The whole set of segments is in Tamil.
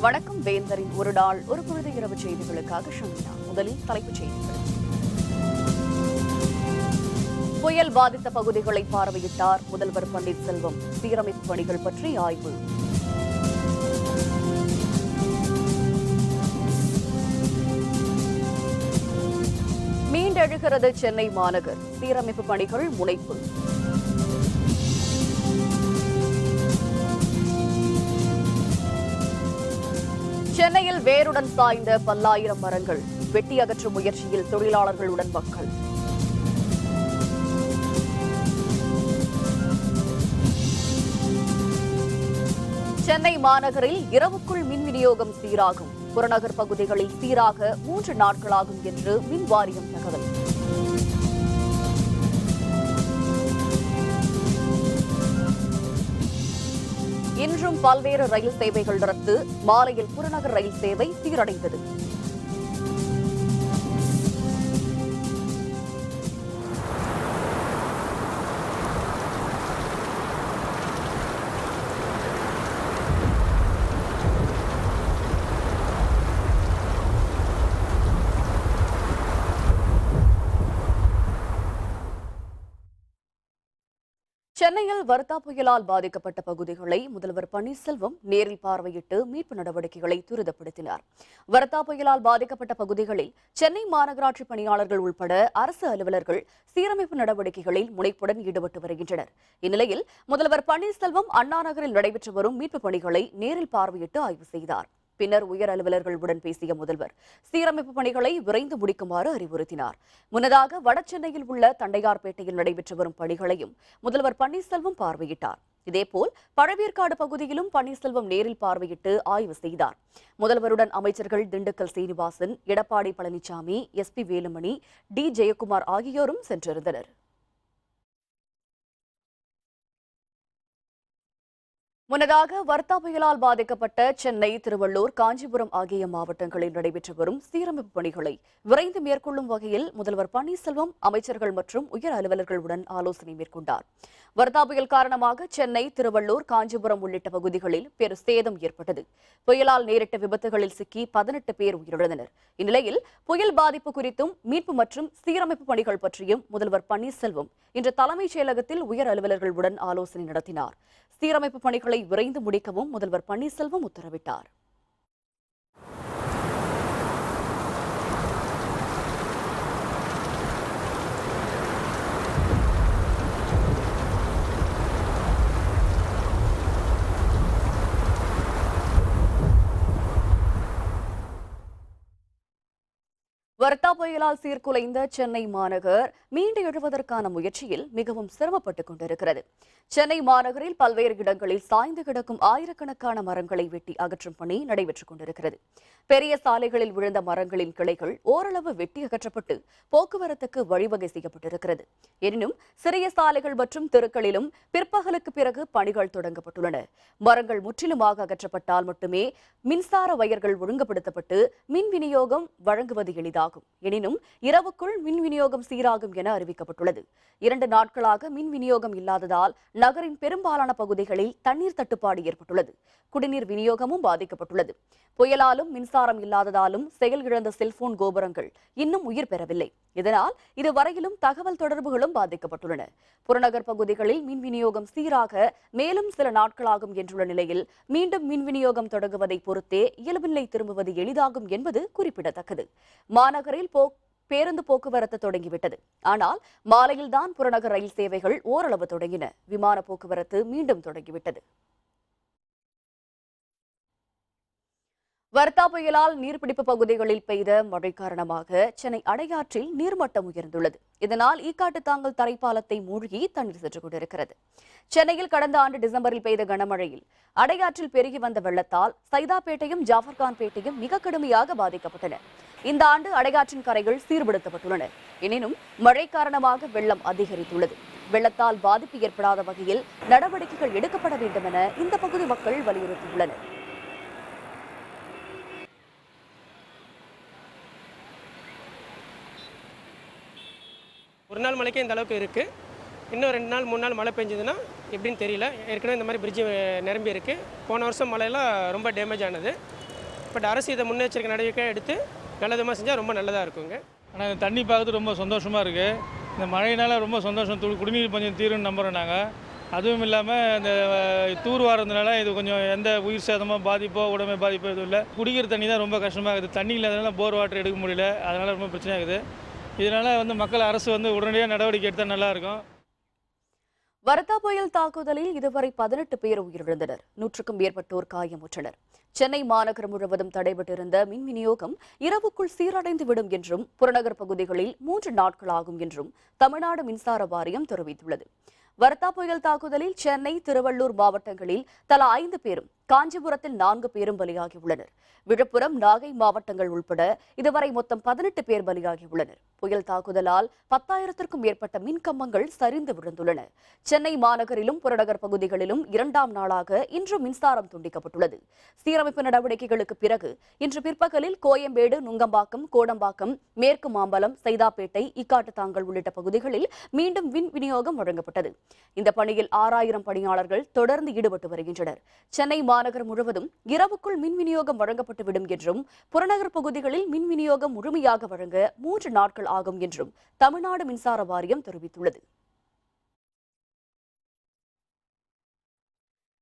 வணக்கம். வேந்தரின் ஒரு நாள் ஒரு பொழுது இரவு செய்திகளுக்காக ஷமினா. முதலில் தலைப்புச் செய்திகள். புயல் பாதித்த பகுதிகளை பார்வையிட்டார் முதல்வர் பன்னீர்செல்வம். சீரமைப்பு பணிகள் பற்றி ஆய்வு. மீண்டெழுகிறது சென்னை மாநகர். சீரமைப்பு பணிகள் முனைப்பு. சென்னையில் வேருடன் சாய்ந்த பல்லாயிரம் மரங்கள். வெட்டி அகற்றும் முயற்சியில் தொழிலாளர்களுடன் மக்கள். சென்னை மாநகரில் இரவுக்குள் மின் விநியோகம் சீராகும். புறநகர் பகுதிகளில் சீராக 3 நாட்களாகும் என்று மின் வாரியம் தகவல். இன்றும் பல்வேறு ரயில் சேவைகள் ரத்து. மாலையில் புறநகர் ரயில் சேவை சீரடைந்தது. சென்னையில் வர்தா புயலால் பாதிக்கப்பட்ட பகுதிகளை முதல்வர் பன்னீர்செல்வம் நேரில் பார்வையிட்டு மீட்பு நடவடிக்கைகளை துரிதப்படுத்தினார். வர்தா புயலால் பாதிக்கப்பட்ட பகுதிகளில் சென்னை மாநகராட்சி பணியாளர்கள் உட்பட அரசு அலுவலர்கள் சீரமைப்பு நடவடிக்கைகளில் முனைப்புடன் ஈடுபட்டு வருகின்றனர். இந்நிலையில் முதல்வர் பன்னீர்செல்வம் அண்ணா நகரில் நடைபெற்று வரும் மீட்பு பணிகளை நேரில் பார்வையிட்டு ஆய்வு செய்தார். பின்னர் உயர் அலுவலர்களுடன் பேசிய முதல்வர் சீரமைப்பு பணிகளை விரைந்து முடிக்குமாறு அறிவுறுத்தினார். முன்னதாக வடசென்னையில் உள்ள தண்டையார்பேட்டையில் நடைபெற்று வரும் பணிகளையும் முதல்வர் பன்னீர்செல்வம் பார்வையிட்டார். இதேபோல் பழவேற்காடு பகுதியிலும் பன்னீர்செல்வம் நேரில் பார்வையிட்டு ஆய்வு செய்தார். முதல்வருடன் அமைச்சர்கள் திண்டுக்கல் சீனிவாசன், எடப்பாடி பழனிசாமி, SP வேலுமணி, D ஜெயக்குமார் ஆகியோரும் சென்றிருந்தனர். முன்னதாக வர்தா புயலால் பாதிக்கப்பட்ட சென்னை, திருவள்ளூர், காஞ்சிபுரம் ஆகிய மாவட்டங்களில் நடைபெற்று வரும் சீரமைப்பு பணிகளை விரைந்து மேற்கொள்ளும் வகையில் முதல்வர் பன்னீர்செல்வம் அமைச்சர்கள் மற்றும் உயர் அலுவலர்களுடன் ஆலோசனை மேற்கொண்டார். வர்தா புயல் காரணமாக சென்னை, திருவள்ளூர், காஞ்சிபுரம் உள்ளிட்ட பகுதிகளில் பெரு சேதம் ஏற்பட்டது. புயலால் நேரிட்ட விபத்துகளில் சிக்கி 18 பேர் உயிரிழந்தனர். இந்நிலையில் புயல் பாதிப்பு குறித்தும் மீட்பு மற்றும் சீரமைப்பு பணிகள் பற்றியும் முதல்வர் பன்னீர்செல்வம் இன்று தலைமைச் செயலகத்தில் உயர் அலுவலர்களுடன் ஆலோசனை நடத்தினார். சீரமைப்பு பணிகளை விரைந்து முடிக்கவும் முதல்வர் பன்னீர்செல்வம் உத்தரவிட்டார். வர்தா புயலால் சீர்குலைந்த சென்னை மாநகர் மீண்டு எழுவதற்கான முயற்சியில் மிகவும் சிரமப்பட்டுக் கொண்டிருக்கிறது. சென்னை மாநகரில் பல்வேறு இடங்களில் சாய்ந்து கிடக்கும் ஆயிரக்கணக்கான மரங்களை வெட்டி அகற்றும் பணி நடைபெற்றுக் கொண்டிருக்கிறது. பெரிய சாலைகளில் விழுந்த மரங்களின் கிளைகள் ஓரளவு வெட்டி அகற்றப்பட்டு போக்குவரத்துக்கு வழிவகை செய்யப்பட்டிருக்கிறது. எனினும் சிறிய சாலைகள் மற்றும் தெருக்களிலும் பிற்பகலுக்கு பிறகு பணிகள் தொடங்கப்பட்டுள்ளன. மரங்கள் முற்றிலுமாக அகற்றப்பட்டால் மட்டுமே மின்சார வயர்கள் ஒழுங்குபடுத்தப்பட்டு மின் விநியோகம் வழங்குவது எளிதாகும். எனினும் இரவுக்குள் மின் விநியோகம் சீராகும் என அறிவிக்கப்பட்டுள்ளது. 2 நாட்களாக மின் விநியோகம் இல்லாததால் நகரின் பெரும்பாலான பகுதிகளில் தண்ணீர் தட்டுப்பாடு ஏற்பட்டுள்ளது. குடிநீர் விநியோகமும் பாதிக்கப்பட்டுள்ளது. புயலாலும் மின்சாரம் இல்லாததாலும் செயல் இழந்த செல்போன் கோபுரங்கள் இன்னும் உயிர் பெறவில்லை. இதனால் இதுவரையிலும் தகவல் தொடர்புகளும் பாதிக்கப்பட்டுள்ளன. புறநகர் பகுதிகளில் மின் விநியோகம் சீராக மேலும் சில நாட்களாகும் என்றுள்ள நிலையில் மீண்டும் மின் விநியோகம் தொடங்குவதை பொறுத்தே இயல்புநிலை திரும்புவது எளிதாகும் என்பது குறிப்பிடத்தக்கது. மாநகரில் பேருந்து போக்குவரத்து தொடங்கிவிட்டது. ஆனால் மாலையில்தான் புறநகர் ரயில் சேவைகள் ஓரளவு தொடங்கின. விமான போக்குவரத்து மீண்டும் தொடங்கிவிட்டது. வர்தா புயலால் நீர்பிடிப்பு பகுதிகளில் பெய்த மழை காரணமாக சென்னை அடையாற்றில் நீர்மட்டம் உயர்ந்துள்ளது. இதனால் ஈக்காட்டுத்தாங்கல் தரைப்பாலத்தை மூழ்கி தண்ணீர் சென்று கொண்டிருக்கிறது. சென்னையில் கடந்த ஆண்டு டிசம்பரில் பெய்த கனமழையில் அடையாற்றில் பெருகி வந்த வெள்ளத்தால் சைதாப்பேட்டையும் ஜாஃபர்கான்பேட்டையும் மிக கடுமையாக பாதிக்கப்பட்டன. இந்த ஆண்டு அடையாற்றின் கரைகள் சீர்படுத்தப்பட்டுள்ளன. எனினும் மழை காரணமாக வெள்ளம் அதிகரித்துள்ளது. வெள்ளத்தால் பாதிப்பு ஏற்படாத வகையில் நடவடிக்கைகள் எடுக்கப்பட வேண்டும் என இந்த பகுதி மக்கள் வலியுறுத்தியுள்ளனர். ஒரு நாள் மழைக்கே இந்த அளவுக்கு இருக்குது. இன்னும் 2 நாள் 3 நாள் மழை பெஞ்சதுன்னா எப்படின்னு தெரியல. ஏற்கனவே இந்த மாதிரி பிரிட்ஜு நிரம்பி இருக்குது. போன வருஷம் மழையெல்லாம் ரொம்ப டேமேஜ் ஆனது. பட் அரசு இதை முன்னெச்சரிக்கை நடவடிக்கை எடுத்து நல்லதுமாக செஞ்சால் ரொம்ப நல்லதாக இருக்குங்க. ஆனால் இந்த தண்ணி பார்க்கறது ரொம்ப சந்தோஷமாக இருக்குது. இந்த மழையினால் ரொம்ப சந்தோஷம். குடிநீர் பஞ்சம் தீரும்னு நம்புகிறோம் நாங்கள். அதுவும் இல்லாமல் இந்த தூர் வாரதுனால இது கொஞ்சம் எந்த உயிர் சேதமோ பாதிப்போ உடம்பு பாதிப்போ எதுவும் இல்லை. குடிக்கிற தண்ணி தான் ரொம்ப கஷ்டமாக இருக்குது. தண்ணி இல்லாதனால போர் வாட்டர் எடுக்க முடியல. அதனால் ரொம்ப பிரச்சனையாகுது. இதனால் மக்கள் அரசு உடனடியாக நடவடிக்கை எடுத்தால் நல்லாயிருக்கும். வர்தா புயல் தாக்குதலில் இதுவரை 18 பேர் உயிரிழந்தனர். 100க்கும் மேற்பட்டோர் காயமுற்றனர். சென்னை மாநகரம் முழுவதும் தடைபட்டிருந்த மின் விநியோகம் இரவுக்குள் சீரடைந்துவிடும் என்றும் புறநகர் பகுதிகளில் 3 நாட்களாகும் என்றும் தமிழ்நாடு மின்சார வாரியம் தெரிவித்துள்ளது. வர்தா புயல் தாக்குதலில் சென்னை, திருவள்ளூர் மாவட்டங்களில் தலா 5 பேரும், காஞ்சிபுரத்தில் 4 பேரும் பலியாகியுள்ளனர். விழுப்புரம், நாகை மாவட்டங்கள் உள்பட இதுவரை மொத்தம் 18 பேர் பலியாகியுள்ளனர். புயல் தாக்குதலால் 10,000க்கும் மேற்பட்ட மின்கம்பங்கள் சரிந்து விழுந்துள்ளன. சென்னை மாநகரிலும் புறநகர் பகுதிகளிலும் 2ஆம் நாளாக இன்று மின்சாரம் துண்டிக்கப்பட்டுள்ளது. சீரமைப்பு நடவடிக்கைகளுக்கு பிறகு இன்று பிற்பகலில் கோயம்பேடு, நுங்கம்பாக்கம், கோடம்பாக்கம், மேற்கு மாம்பலம், சைதாப்பேட்டை, இக்காட்டுத்தாங்கல் உள்ளிட்ட பகுதிகளில் மீண்டும் மின் விநியோகம் வழங்கப்பட்டது. இந்த பணியில் 6,000 பணியாளர்கள் தொடர்ந்து ஈடுபட்டு வருகின்றனர். சென்னை மாநகர் முழுவதும் இரவுக்குள் மின் விநியோகம் வழங்கப்பட்டுவிடும் என்றும் புறநகர் பகுதிகளில் மின் விநியோகம் முழுமையாக வழங்க 3 நாட்கள் ஆகும் என்றும் தமிழ்நாடு மின்சார வாரியம் தெரிவித்துள்ளது.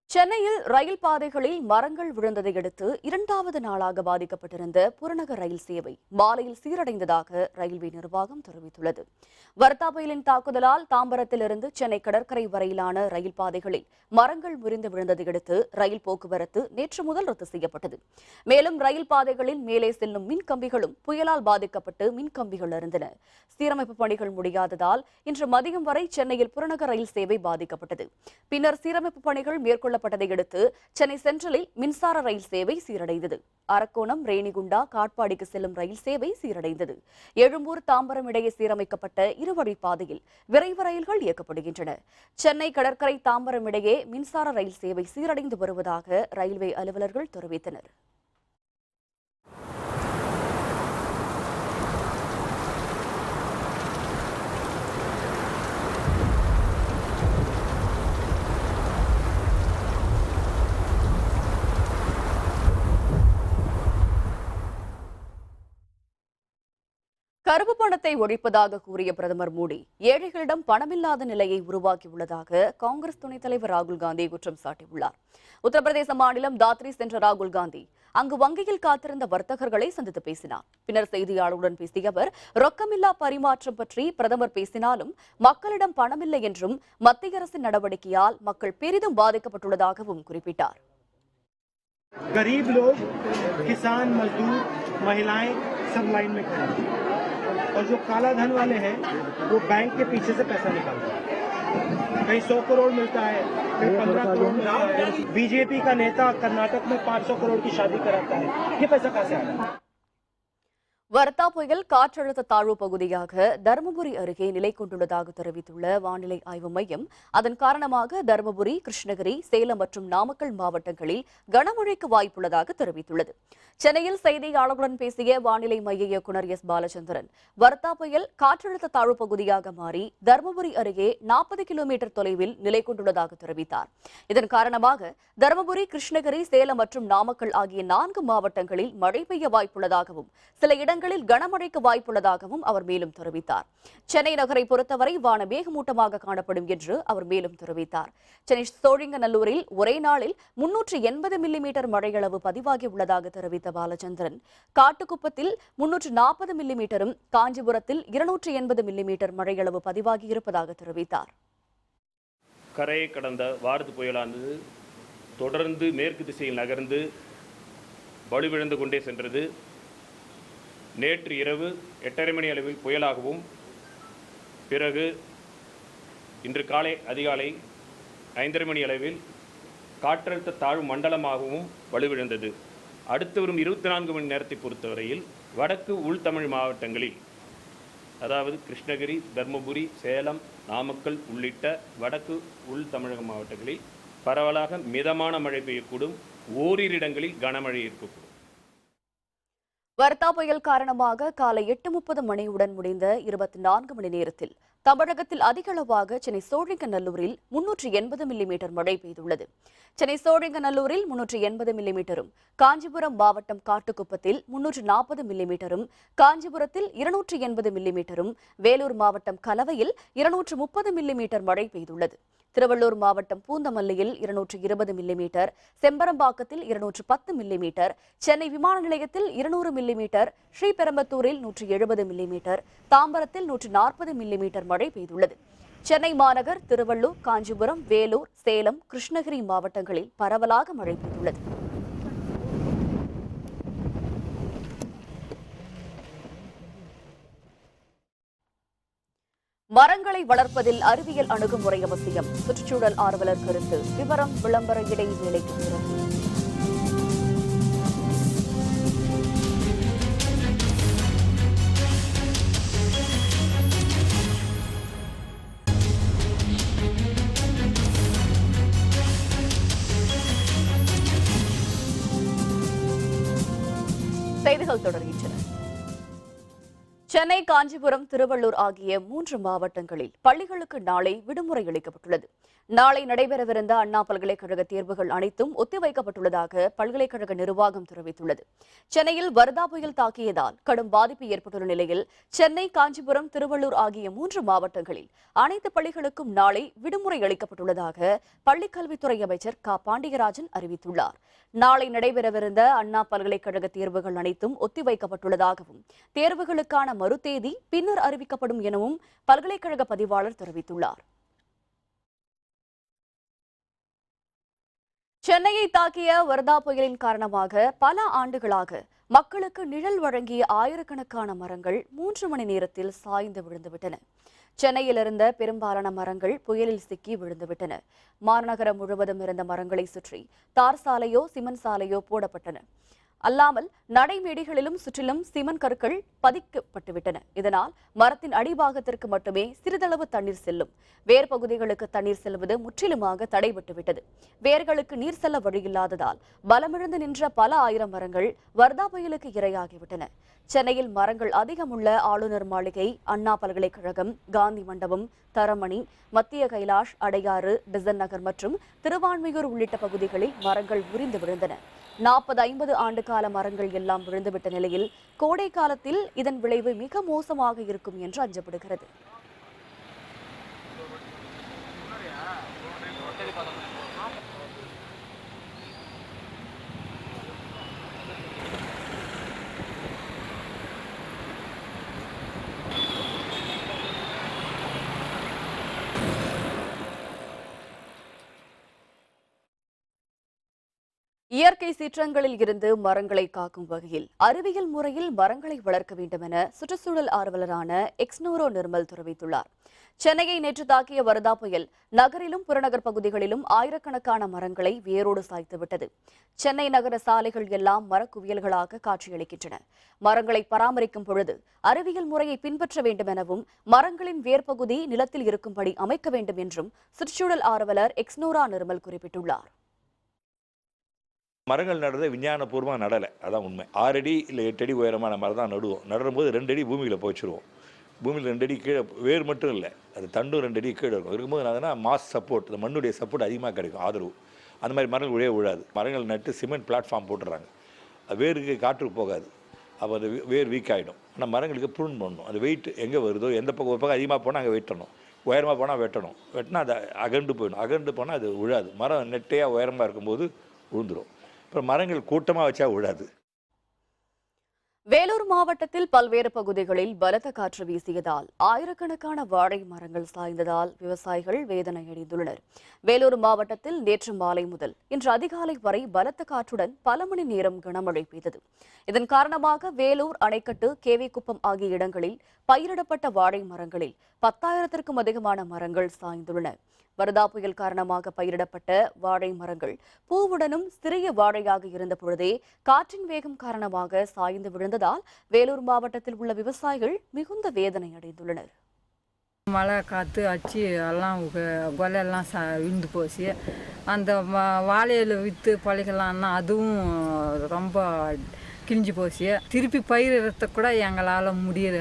சென்னையில் ரயில் பாதைகளில் மரங்கள் விழுந்ததை அடுத்து 2வது நாளாக பாதிக்கப்பட்டிருந்த புறநகர் ரயில் சேவை மாலையில் சீரடைந்ததாக ரயில்வே நிர்வாகம் தெரிவித்துள்ளது. வர்தா புயலின் தாக்குதலால் தாம்பரத்திலிருந்து சென்னை கடற்கரை வரையிலான ரயில் பாதைகளில் மரங்கள் முறிந்து விழுந்ததை அடுத்து ரயில் போக்குவரத்து நேற்று முதல் ரத்து செய்யப்பட்டது. மேலும் ரயில் பாதைகளில் மேலே செல்லும் மின் கம்பிகளும் புயலால் பாதிக்கப்பட்டு மின்கம்பிகள் இருந்தன. சீரமைப்பு பணிகள் முடியாததால் இன்று மதியம் வரை சென்னையில் புறநகர் ரயில் சேவை பாதிக்கப்பட்டது. பின்னர் சீரமைப்பு பணிகள் மேற்கொள்ளப்பட்டதை அடுத்து சென்னை சென்ட்ரலில் மின்சார ரயில் சேவை சீரடைந்தது. அரக்கோணம், ரேணிகுண்டா, காட்பாடிக்கு செல்லும் ரயில் சேவை சீரடைந்தது. எழும்பூர், தாம்பரம் இடையே சீரமைக்கப்பட்ட இருவழி பாதையில் விரைவு ரயில்கள் இயக்கப்படுகின்றன. சென்னை கடற்கரை, தாம்பரம் இடையே மின்சார ரயில் சேவை சீரடைந்து வருவதாக ரயில்வே அலுவலர்கள் தெரிவித்தனர். கருப்பு பணத்தை ஒழிப்பதாக கூறிய பிரதமர் மோடி ஏழைகளிடம் பணமில்லாத நிலையை உருவாக்கியுள்ளதாக காங்கிரஸ் துணைத் தலைவர் ராகுல் காந்தி குற்றம் சாட்டியுள்ளார். உத்தரப்பிரதேச மாநிலம் தாத்ரி சென்ற ராகுல் காந்தி அங்கு வங்கியில் காத்திருந்த வர்த்தகர்களை சந்தித்து பேசினார். பின்னர் செய்தியாளர்களுடன் பேசிய அவர், ரொக்கமில்லா பரிமாற்றம் பற்றி பிரதமர் பேசினாலும் மக்களிடம் பணமில்லை என்றும் மத்திய அரசின் நடவடிக்கையால் மக்கள் பெரிதும் பாதிக்கப்பட்டுள்ளதாகவும் குறிப்பிட்டார். गरीब लोग, किसान, मजदूर, महिलाएं सब लाइन में खड़े हैं और जो काला धन वाले हैं वो बैंक के पीछे से पैसा निकालते हैं. कहीं 100 करोड़ मिलता है, कहीं 15 करोड़ मिलता है. बीजेपी का नेता कर्नाटक में 500 करोड़ की शादी कराता है. ये पैसा कहाँ से आ रहा है? வர்தா புயல் காற்றழுத்த தாழ்வு பகுதியாக தருமபுரி அருகே நிலை கொண்டுள்ளதாக தெரிவித்துள்ள வானிலை ஆய்வு மையம், அதன் காரணமாக தருமபுரி, கிருஷ்ணகிரி, சேலம் மற்றும் நாமக்கல் மாவட்டங்களில் கனமழைக்கு வாய்ப்புள்ளதாக தெரிவித்துள்ளது. சென்னையில் செய்தியாளர்களுடன் பேசிய வானிலை மைய இயக்குநர் எஸ். பாலச்சந்திரன், வர்தா புயல் காற்றழுத்த தாழ்வு பகுதியாக மாறி தருமபுரி அருகே 40 கிலோமீட்டர் தொலைவில் நிலை கொண்டுள்ளதாக தெரிவித்தார். இதன் காரணமாக தருமபுரி, கிருஷ்ணகிரி, சேலம் மற்றும் நாமக்கல் ஆகிய 4 மாவட்டங்களில் மழை பெய்ய வாய்ப்புள்ளதாகவும் சில இடங்களில் கனமழைக்கு வாய்ப்புள்ளதாகவும் அவர் மேலும் தெரிவித்தார். சென்னை நகரை பொறுத்தவரை வான மேகமூட்டமாக காணப்படும் என்று அவர் மேலும் தெரிவித்தார். சென்னை சோழிங்கநல்லூரில் ஒரே நாளில் 380 மில்லிமீட்டர் மழையளவு பதிவாகியுள்ளதாக தெரிவித்த பாலச்சந்திரன், காட்டுக்குப்பத்தில் 340 மில்லிமீட்டரும், காஞ்சிபுரத்தில் 280 மில்லிமீட்டர் மழையளவு பதிவாகியிருப்பதாக தெரிவித்தார். கரையை கடந்த வார்து புயலானது தொடர்ந்து மேற்கு திசையில் நகர்ந்து வலுவிழந்து கொண்டே சென்றது. நேற்று இரவு 8:30 மணி அளவில் புயலாகவும், பிறகு இன்று காலை அதிகாலை 5:30 மணி அளவில் காற்றழுத்த தாழ்வு மண்டலமாகவும் வலுவிழந்தது. அடுத்து வரும் 24 மணி நேரத்தை பொறுத்தவரையில் வடக்கு உள்தமிழ் மாவட்டங்களில், அதாவது கிருஷ்ணகிரி, தர்மபுரி, சேலம், நாமக்கல் உள்ளிட்ட வடக்கு உள் தமிழக மாவட்டங்களில் பரவலாக மிதமான மழை பெய்யக்கூடும். ஓரிரு இடங்களில் கனமழை இருக்கக்கூடும். வர்தா புயல் காரணமாக காலை 8:30 மணியுடன் முடிந்த 24 மணி நேரத்தில் தமிழகத்தில் அதிகளவாக சென்னை சோழிங்கநல்லூரில் 380 மில்லிமீட்டர் மழை பெய்துள்ளது. சென்னை சோழிங்கநல்லூரில் 380 மில்லிமீட்டரும், காஞ்சிபுரம் மாவட்டம் காட்டுக்குப்பத்தில் 340 மில்லிமீட்டரும், காஞ்சிபுரத்தில் 280 மில்லிமீட்டரும், வேலூர் மாவட்டம் கலவையில் 230 மில்லிமீட்டர் மழை பெய்துள்ளது. திருவள்ளூர் மாவட்டம் பூந்தமல்லியில் 220 மில்லிமீட்டர், செம்பரம்பாக்கத்தில் 210 மில்லிமீட்டர், சென்னை விமான நிலையத்தில் 200 மில்லிமீட்டர், ஸ்ரீபெரும்பத்தூரில் 170 மில்லிமீட்டர், தாம்பரத்தில் 140 மில்லிமீட்டர் மழை பெய்துள்ளது. சென்னை மாநகர், திருவள்ளூர், காஞ்சிபுரம், வேலூர், சேலம், கிருஷ்ணகிரி மாவட்டங்களில் பரவலாக மழை பெய்துள்ளது. மரங்களை வளர்ப்பதில் அறிவியல் அணுகுமுறை அவசியம். சுற்றுச்சூழல் ஆர்வலர் கருத்து. விவரம் விளம்பர இடைவேளைக்கு பிறகு. செய்திகள் தொடர்கின்றன. சென்னை, காஞ்சிபுரம், திருவள்ளூர் ஆகிய 3 மாவட்டங்களில் பள்ளிகளுக்கு நாளை விடுமுறை அளிக்கப்பட்டுள்ளது. நாளை நடைபெறவிருந்த அண்ணா பல்கலைக்கழக தேர்வுகள் அனைத்தும் ஒத்திவைக்கப்பட்டுள்ளதாக பல்கலைக்கழக நிர்வாகம் தெரிவித்துள்ளது. சென்னையில் வர்தா புயல் தாக்கியதால் கடும் பாதிப்பு ஏற்பட்டுள்ள நிலையில் சென்னை, காஞ்சிபுரம், திருவள்ளூர் ஆகிய 3 மாவட்டங்களில் அனைத்து பள்ளிகளுக்கும் நாளை விடுமுறை அளிக்கப்பட்டுள்ளதாக பள்ளிக்கல்வித்துறை அமைச்சர் க. பாண்டியராஜன் அறிவித்துள்ளார். நாளை நடைபெறவிருந்த அண்ணா பல்கலைக்கழக தேர்வுகள் அனைத்தும் ஒத்திவைக்கப்பட்டுள்ளதாகவும் தேர்வுகளுக்கான மறுதேதி பின்னர் அறிவிக்கப்படும் எனவும் பல்கலைக்கழக பதிவாளர் தெரிவித்துள்ளார். சென்னையை தாக்கிய வர்தா புயலின் காரணமாக பல ஆண்டுகளாக மக்களுக்கு நிழல் வழங்கிய ஆயிரக்கணக்கான மரங்கள் 3 மணி நேரத்தில் சாய்ந்து விழுந்துவிட்டன. சென்னையில் இருந்த பெரும்பாலான மரங்கள் புயலில் சிக்கி விழுந்துவிட்டன. மாநகரம் முழுவதும் இருந்த மரங்களை சுற்றி தார் சாலையோ சிமெண்ட் சாலையோ போடப்பட்டன. அல்லாமல் நடைமேடைகளிலும் சுற்றிலும் சிமெண்ட் கற்கள் பதிக்கப்பட்டுவிட்டன. இதனால் மரத்தின் அடிபாகத்திற்கு மட்டுமே சிறிதளவு தண்ணீர் செல்லும். வேர் பகுதிகளுக்கு தண்ணீர் செல்வது முற்றிலுமாக தடைபட்டுவிட்டது. வேர்களுக்கு நீர் செல்ல வழியில்லாததால் பலமிழந்து நின்ற பல ஆயிரம் மரங்கள் வர்தா புயலுக்கு இரையாகிவிட்டன. சென்னையில் மரங்கள் அதிகமுள்ள ஆளுநர் மாளிகை, அண்ணா பல்கலைக்கழகம், காந்தி மண்டபம், தரமணி, மத்திய கைலாஷ், அடையாறு, பெசன்ட் நகர் மற்றும் திருவான்மியூர் உள்ளிட்ட பகுதிகளில் மரங்கள் முறிந்து விழுந்தன. 40-50 ஆண்டு கால மரங்கள் எல்லாம் விழுந்துவிட்ட நிலையில் கோடை காலத்தில் இதன் விளைவு மிக மோசமாக இருக்கும் என்று அஞ்சப்படுகிறது. இயற்கை சீற்றங்களில் இருந்து மரங்களை காக்கும் வகையில் அறிவியல் முறையில் மரங்களை வளர்க்க வேண்டும் என சுற்றுச்சூழல் ஆர்வலரான எக்ஸ்னூரோ நிர்மல் தெரிவித்துள்ளார். சென்னையை நேற்று தாக்கிய வர்தா புயல் நகரிலும் புறநகர் பகுதிகளிலும் ஆயிரக்கணக்கான மரங்களை வேரோடு சாய்த்துவிட்டது. சென்னை நகர சாலைகள் எல்லாம் மரக்குவியல்களாக காட்சியளிக்கின்றன. மரங்களை பராமரிக்கும் பொழுது அறிவியல் முறையை பின்பற்ற வேண்டும் எனவும் மரங்களின் வேர்பகுதி நிலத்தில் இருக்கும்படி அமைக்க வேண்டும் என்றும் சுற்றுச்சூழல் ஆர்வலர் எக்ஸ்னூரா நிர்மல் குறிப்பிட்டுள்ளார். மரங்கள் நடுறதை விஞ்ஞானபூர்வமாக நடலை, அதான் உண்மை. 6 அடி இல்லை 8 அடி உயரமான மரம் தான் நடுவோம். நடும்போது 2 அடி பூமியில் போய்ச்சிருவோம். பூமியில் 2 அடி கீழே, வேர் மட்டும் இல்லை, அது தண்டும் 2 அடி கீழே இருக்கும். இருக்கும்போது என்னதுன்னா மாஸ் சப்போர்ட், இந்த மண்ணுடைய சப்போர்ட் அதிகமாக கிடைக்கும், ஆதரவு. அந்த மாதிரி மரங்கள் விழாது. மரங்கள் நட்டு சிமெண்ட் பிளாட்ஃபார்ம் போட்டுறாங்க. வேருக்கு காற்று போகாது, அப்போ அது வேர் வீக் ஆகிடும். ஆனால் மரங்களுக்கு ப்ரூன் பண்ணணும். அது வெயிட் எங்கே வருதோ, எந்த பக்கம் ஒரு பக்கம் அதிகமாக போனால் அங்கே வெட்டணும், உயரமாக போனால் வெட்டணும். வெட்டினா அது அகண்டு போயிடும். அகண்டு போனால் அது விழாது. மரம் நெட்டையாக உயரமாக இருக்கும்போது விழுந்துடும். அப்புறம் மரங்கள் கூட்டமாக வச்சா விழாது. வேலூர் மாவட்டத்தில் பல்வேறு பகுதிகளில் பலத்த காற்று வீசியதால் ஆயிரக்கணக்கான வாழை மரங்கள் சாய்ந்ததால் விவசாயிகள் வேதனை அடைந்துள்ளனர். வேலூர் மாவட்டத்தில் நேற்று மாலை முதல் இன்று அதிகாலை வரை பலத்த காற்றுடன் பல மணி நேரம் கனமழை பெய்தது. இதன் காரணமாக வேலூர், அணைக்கட்டு, கேவிக்குப்பம் ஆகிய இடங்களில் பயிரிடப்பட்ட வாழை மரங்களில் 10,000க்கும் அதிகமான மரங்கள் சாய்ந்துள்ளன. வர்தா புயல் காரணமாக பயிரிடப்பட்ட வாழை மரங்கள் பூவுடனும் சிறிய வாழையாக இருந்த பொழுதே காற்றின் வேகம் காரணமாக சாய்ந்து விழுந்ததால் வேலூர் மாவட்டத்தில் உள்ள விவசாயிகள் மிகுந்த வேதனை அடைந்துள்ளனர். மழை காற்று அச்சு எல்லாம் கொலையெல்லாம் விழுந்து போச்சு. அந்த வாழையில் விற்று பழிக்கலாம்னா அதுவும் ரொம்ப கிழிஞ்சு போச்சு. திருப்பி பயிரிடத்த கூட எங்களால் முடியல.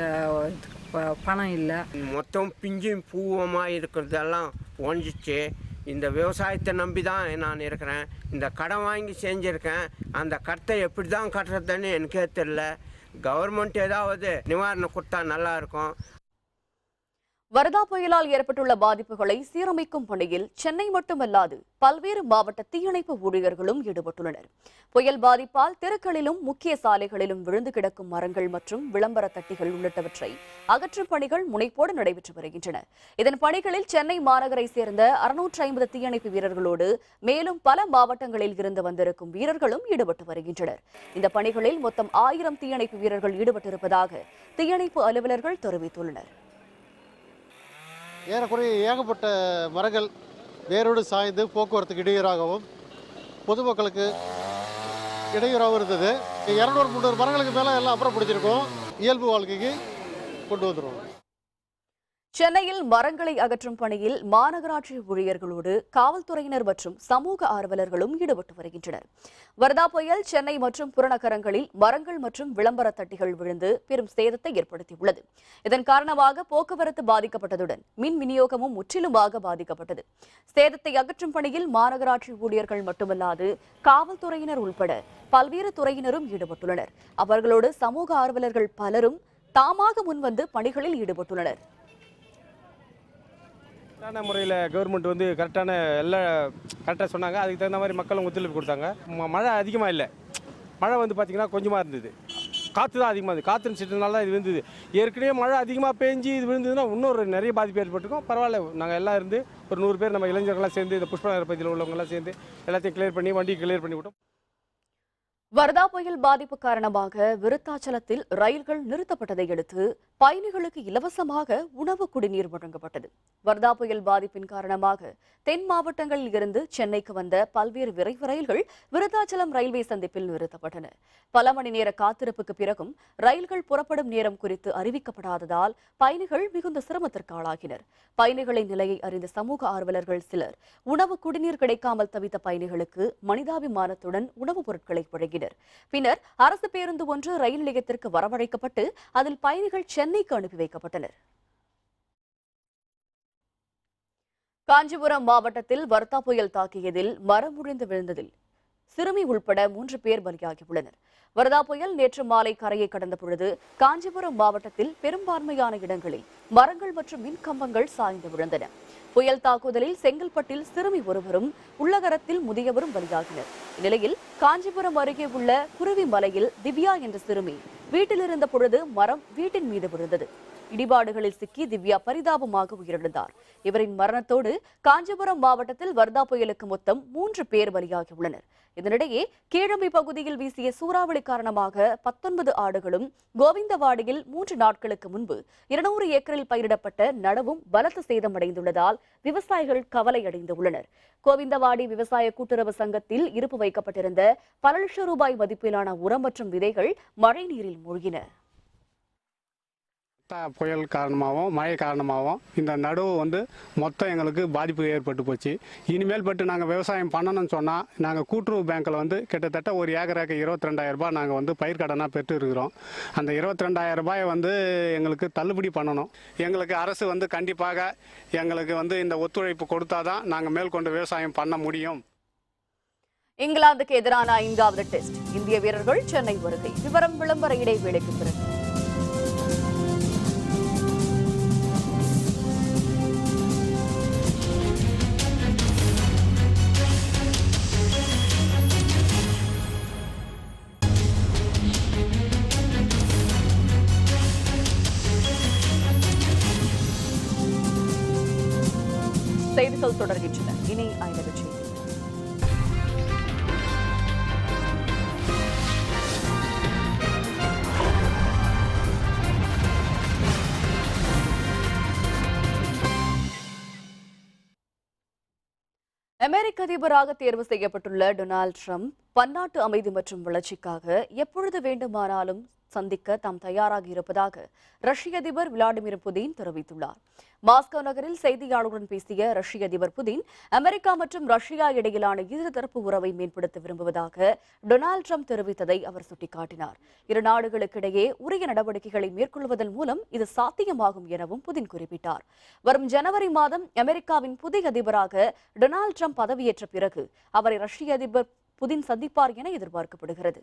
பணம் இல்லை. மொத்தம் பிஞ்சும் பூவமாக இருக்கிறதெல்லாம் ஒழிஞ்சிச்சு. இந்த விவசாயத்தை நம்பி தான் நான் இருக்கிறேன். இந்த கடன் வாங்கி செஞ்சுருக்கேன். அந்த கடத்தை எப்படி தான் கட்டுறதுன்னு எனக்கே தெரியல. கவர்மெண்ட் ஏதாவது நிவாரணம் கொடுத்தா நல்லாயிருக்கும். வர்தா புயலால் ஏற்பட்டுள்ள பாதிப்புகளை சீரமைக்கும் பணியில் சென்னை மட்டுமல்லாது பல்வேறு மாவட்ட தீயணைப்பு ஊழியர்களும் ஈடுபட்டுள்ளனர். புயல் பாதிப்பால் தெருக்களிலும் முக்கிய சாலைகளிலும் விழுந்து கிடக்கும் மரங்கள் மற்றும் விளம்பர தட்டிகள் உள்ளிட்டவற்றை அகற்றும் பணிகள் முனைப்போடு நடைபெற்று வருகின்றன. இதன் பணிகளில் சென்னை மாநகரை சேர்ந்த 650 தீயணைப்பு வீரர்களோடு மேலும் பல மாவட்டங்களில் இருந்து வந்திருக்கும் வீரர்களும் ஈடுபட்டு வருகின்றனர். இந்த பணிகளில் மொத்தம் 1000 தீயணைப்பு வீரர்கள் ஈடுபட்டிருப்பதாக தீயணைப்பு அலுவலர்கள் தெரிவித்துள்ளனர். ஏறக்குறைய ஏகப்பட்ட மரங்கள் வேரோடு சாய்ந்து போக்குவரத்துக்கு இடையூறாகவும் பொதுமக்களுக்கு இடையூறாகவும் இருந்தது. 200-300 மரங்களுக்கு மேலே எல்லாம் அப்புறப்படுத்தியிருக்கோம். இயல்பு வாழ்க்கைக்கு கொண்டு வந்துடுவோம். சென்னையில் மரங்களை அகற்றும் பணியில் மாநகராட்சி ஊழியர்களோடு காவல்துறையினர் மற்றும் சமூக ஆர்வலர்களும் ஈடுபட்டு வருகின்றனர். வர்தா புயல் சென்னை மற்றும் புறநகரங்களில் மரங்கள் மற்றும் விளம்பர தட்டிகள் விழுந்து பெரும் சேதத்தை ஏற்படுத்தியுள்ளது. இதன் காரணமாக போக்குவரத்து பாதிக்கப்பட்டதுடன் மின் விநியோகமும் முற்றிலுமாக பாதிக்கப்பட்டது. சேதத்தை அகற்றும் பணியில் மாநகராட்சி ஊழியர்கள் மட்டுமல்லாது காவல்துறையினர் உள்பட பல்வேறு துறையினரும் ஈடுபட்டுள்ளனர். அவர்களோடு சமூக ஆர்வலர்கள் பலரும் தாமாக முன்வந்து பணிகளில் ஈடுபட்டுள்ளனர். கரெக்டான முறையில் கவர்மெண்ட் கரெக்டான எல்லாம் கரெக்டாக சொன்னாங்க. அதுக்கு தகுந்த மாதிரி மக்களும் ஒத்துழைப்பு கொடுத்தாங்க. மழை அதிகமாக இல்லை. மழை பார்த்திங்கன்னா கொஞ்சமாக இருந்தது. காற்று தான் அதிகமாக இருந்தது. காற்று சிட்டனால தான் இது விழுந்தது. ஏற்கனவே மழை அதிகமாக பேஞ்சு இது விழுந்ததுன்னா இன்னொரு நிறைய பாதிப்பு ஏற்பட்டுருக்கும். பரவாயில்ல, நாங்கள் எல்லாம் இருந்து ஒரு 100 பேர் நம்ம இளைஞர்கள்லாம் சேர்ந்து இந்த புஷ்பநகர் பகுதியில் உள்ளவங்கலாம் சேர்ந்து எல்லாத்தையும் கிளியர் பண்ணி வண்டி கிளியர் பண்ணி விட்டோம். வர்தா புயல் பாதிப்பு காரணமாக விருத்தாச்சலத்தில் ரயில்கள் நிறுத்தப்பட்டதை அடுத்து பயணிகளுக்கு இலவசமாக உணவு குடிநீர் வழங்கப்பட்டது. வர்தா புயல் பாதிப்பின் காரணமாக தென் மாவட்டங்களில் இருந்து சென்னைக்கு வந்த பல்வேறு விரைவு ரயில்கள் விருத்தாச்சலம் ரயில்வே சந்திப்பில் நிறுத்தப்பட்டன. பல மணி நேர காத்திருப்புக்கு பிறகும் ரயில்கள் புறப்படும் நேரம் குறித்து அறிவிக்கப்படாததால் பயணிகள் மிகுந்த சிரமத்திற்கு ஆளாகினர். பயணிகளின் நிலையை அறிந்த சமூக ஆர்வலர்கள் சிலர் உணவு குடிநீர் கிடைக்காமல் தவித்த பயணிகளுக்கு மனிதாபிமானத்துடன் உணவுப் பொருட்களை வழங்கினர். பின்னர் அரசு பேருந்து ஒன்று ரயில் நிலையத்திற்கு வரவழைக்கப்பட்டு அதில் பயணிகள் சென்னைக்கு அனுப்பி வைக்கப்பட்டனர். காஞ்சிபுரம் மாவட்டத்தில் வர்தா புயல் தாக்கியதில் மரம் முறிந்து விழுந்ததில் சிறுமி உள்பட 3 பேர் பலியாகியுள்ளனர். வர்தா புயல் நேற்று மாலை கரையை கடந்த பொழுது காஞ்சிபுரம் மாவட்டத்தில் பெரும்பான்மையான இடங்களில் மரங்கள் மற்றும் மின் கம்பங்கள் சாய்ந்து விழுந்தன. புயல் தாக்குதலில் செங்கல்பட்டில் சிறுமி ஒருவரும் உள்ளகரத்தில் முதியவரும் பலியாகினர். இந்நிலையில் காஞ்சிபுரம் அருகே உள்ள குருவி மலையில் திவ்யா என்ற சிறுமி வீட்டில் இருந்த பொழுது மரம் வீட்டின் மீது விழுந்தது. இடிபாடுகளில் சிக்கி திவ்யா பரிதாபமாக உயிரிழந்தார். இவரின் மரணத்தோடு காஞ்சிபுரம் மாவட்டத்தில் வர்தா புயலுக்கு மொத்தம் 3 பேர் பலியாகியுள்ளனர். இதனிடையே கீழம்பி பகுதியில் வீசிய சூறாவளி காரணமாக 19 ஆடுகளும் கோவிந்தவாடியில் 3 நாட்களுக்கு முன்பு 200 ஏக்கரில் பயிரிடப்பட்ட நடவும் பலத்த சேதமடைந்துள்ளதால் விவசாயிகள் கவலை அடைந்துள்ளனர். கோவிந்தவாடி விவசாய கூட்டுறவு சங்கத்தில் இருப்பு வைக்கப்பட்டிருந்த பல லட்சம் ரூபாய் மதிப்பிலான உரம் மற்றும் விதைகள் மழை நீரில் மூழ்கின. புயல் காரணமாகவும் மழை காரணமாகவும் இந்த நடுவு மொத்தம் எங்களுக்கு பாதிப்பு ஏற்பட்டு போச்சு. இனிமேல் பட்டு நாங்கள் விவசாயம் பண்ணணும்னு சொன்னால் நாங்கள் கூட்டுறவு பேங்க்கில் கிட்டத்தட்ட ஒரு ஏக்கருக்கு 22,000 ரூபாய் நாங்கள் பயிர் கடனாக பெற்று இருக்கிறோம். அந்த 22,000 ரூபாயை எங்களுக்கு தள்ளுபடி பண்ணணும். எங்களுக்கு அரசு கண்டிப்பாக எங்களுக்கு இந்த ஒத்துழைப்பு கொடுத்தாதான் நாங்கள் மேற்கொண்டு விவசாயம் பண்ண முடியும். இங்கிலாந்துக்கு எதிரான 5வது டெஸ்ட் இந்திய வீரர்கள் சென்னை வருகை. விவரம் விளம்பர இடைவேளைக்கு பிறகு. செய்திகள் தொடர்கின்றன. இனி ஐநக செய்தி. அமெரிக்க அதிபராக தேர்வு செய்யப்பட்டுள்ள டொனால்டு ட்ரம்ப் பன்னாட்டு அமைதி மற்றும் வளர்ச்சிக்காக எப்பொழுது வேண்டுமானாலும் சந்திக்க தாம் தயாராக இருப்பதாக ரஷ்ய அதிபர் விளாடிமிர் புதின் தெரிவித்துள்ளார். மாஸ்கோ நகரில் செய்தியாளர்களுடன் பேசிய ரஷ்ய அதிபர் புதின், அமெரிக்கா மற்றும் ரஷ்யா இடையிலான இருதரப்பு உறவை மேம்படுத்த விரும்புவதாக டொனால்டு ட்ரம்ப் தெரிவித்ததை அவர் சுட்டிக்காட்டினார். இரு நாடுகளுக்கிடையே உரிய நடவடிக்கைகளை மேற்கொள்வதன் மூலம் இது சாத்தியமாகும் எனவும் புதின் குறிப்பிட்டார். வரும் ஜனவரி மாதம் அமெரிக்காவின் புதிய அதிபராக டொனால்டு ட்ரம்ப் பதவியேற்ற பிறகு அவரை ரஷ்ய அதிபர் புதின் சந்திப்பார் என எதிர்பார்க்கப்படுகிறது.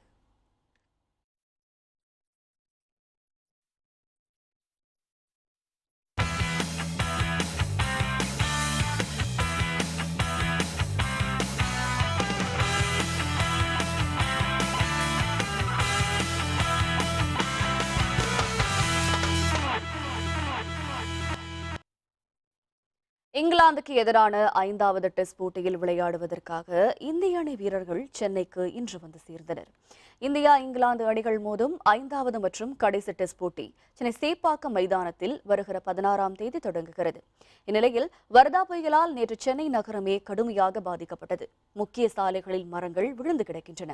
இங்கிலாந்துக்கு எதிரான 5வது டெஸ்ட் போட்டியில் விளையாடுவதற்காக இந்திய அணி வீரர்கள் சென்னைக்கு இன்று வந்து சேர்ந்தனர். இந்தியா இங்கிலாந்து அணிகள் மோதும் 5வது மற்றும் கடைசி டெஸ்ட் போட்டி சென்னை சேப்பாக்கம் மைதானத்தில் வருகிற 16ஆம் தேதி தொடங்குகிறது. இந்நிலையில் வர்தா புயலால் நேற்று சென்னை நகரமே கடுமையாக பாதிக்கப்பட்டது. முக்கிய சாலைகளில் மரங்கள் விழுந்து கிடக்கின்றன.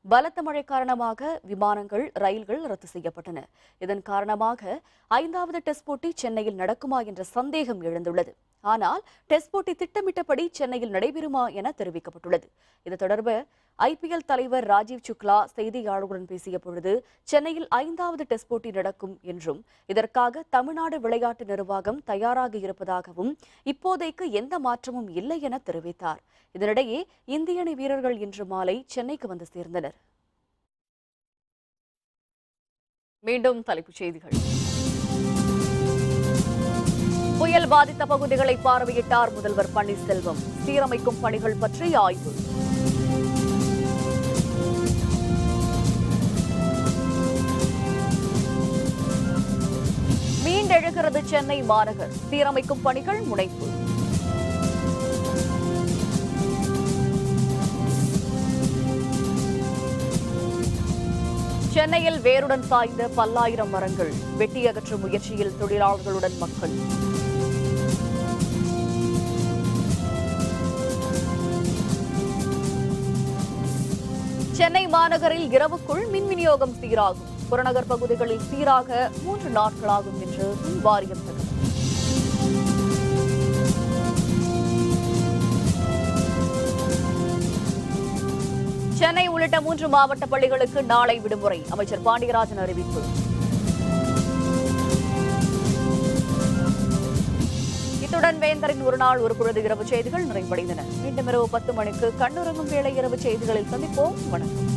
பலத்த மழை காரணமாக விமானங்கள், ரயில்கள் ரத்து செய்யப்பட்டன. இதன் காரணமாக 5வது டெஸ்ட் போட்டி சென்னையில் நடக்குமா என்ற சந்தேகம் எழுந்துள்ளது. ஆனால் டெஸ்ட் போட்டி திட்டமிட்டபடி சென்னையில் நடைபெறுமா என தெரிவிக்கப்பட்டுள்ளது. இது தொடர்பாக IPL தலைவர் ராஜீவ் சுக்லா செய்தியாளர்களுடன் பேசிய பொழுது, சென்னையில் 5வது டெஸ்ட் போட்டி நடக்கும் என்றும் இதற்காக தமிழ்நாடு விளையாட்டு நிர்வாகம் தயாராக இருப்பதாகவும் இப்போதைக்கு எந்த மாற்றமும் இல்லை என தெரிவித்தார். இதனிடையே இந்திய அணி வீரர்கள் இன்று மாலை சென்னைக்கு வந்து சேர்ந்தனர். மீண்டும் தலைப்புச் செய்திகள். புயல் பாதித்த பகுதிகளை பார்வையிட்டார் முதல்வர் பன்னீர்செல்வம். சீரமைக்கும் பணிகள் பற்றி ஆய்வு. மீண்டெழுகிறது சென்னை மாநகர். சீரமைக்கும் பணிகள் முனைப்பு. சென்னையில் வேருடன் சாய்ந்த பல்லாயிரம் மரங்கள். வெட்டி அகற்றும் முயற்சியில் தொழிலாளர்களுடன் மக்கள். சென்னை மாநகரில் இரவுக்குள் மின் விநியோகம் சீராகும். புறநகர் பகுதிகளில் சீராக 3 நாட்களாகும் என்று மின் வாரியம் தகவல். சென்னை உள்ளிட்ட 3 மாவட்ட பள்ளிகளுக்கு நாளை விடுமுறை. அமைச்சர் பாண்டியராஜன் அறிவிப்பு. இத்துடன் வேந்தரின் ஒரு நாள் ஒரு பொழுது இரவு செய்திகள் நிறைவடைந்தன. மீண்டும் இரவு 10 மணிக்கு கண்ணுறங்கும் வேளை இரவு செய்திகளில் சந்திப்போம். வணக்கம்.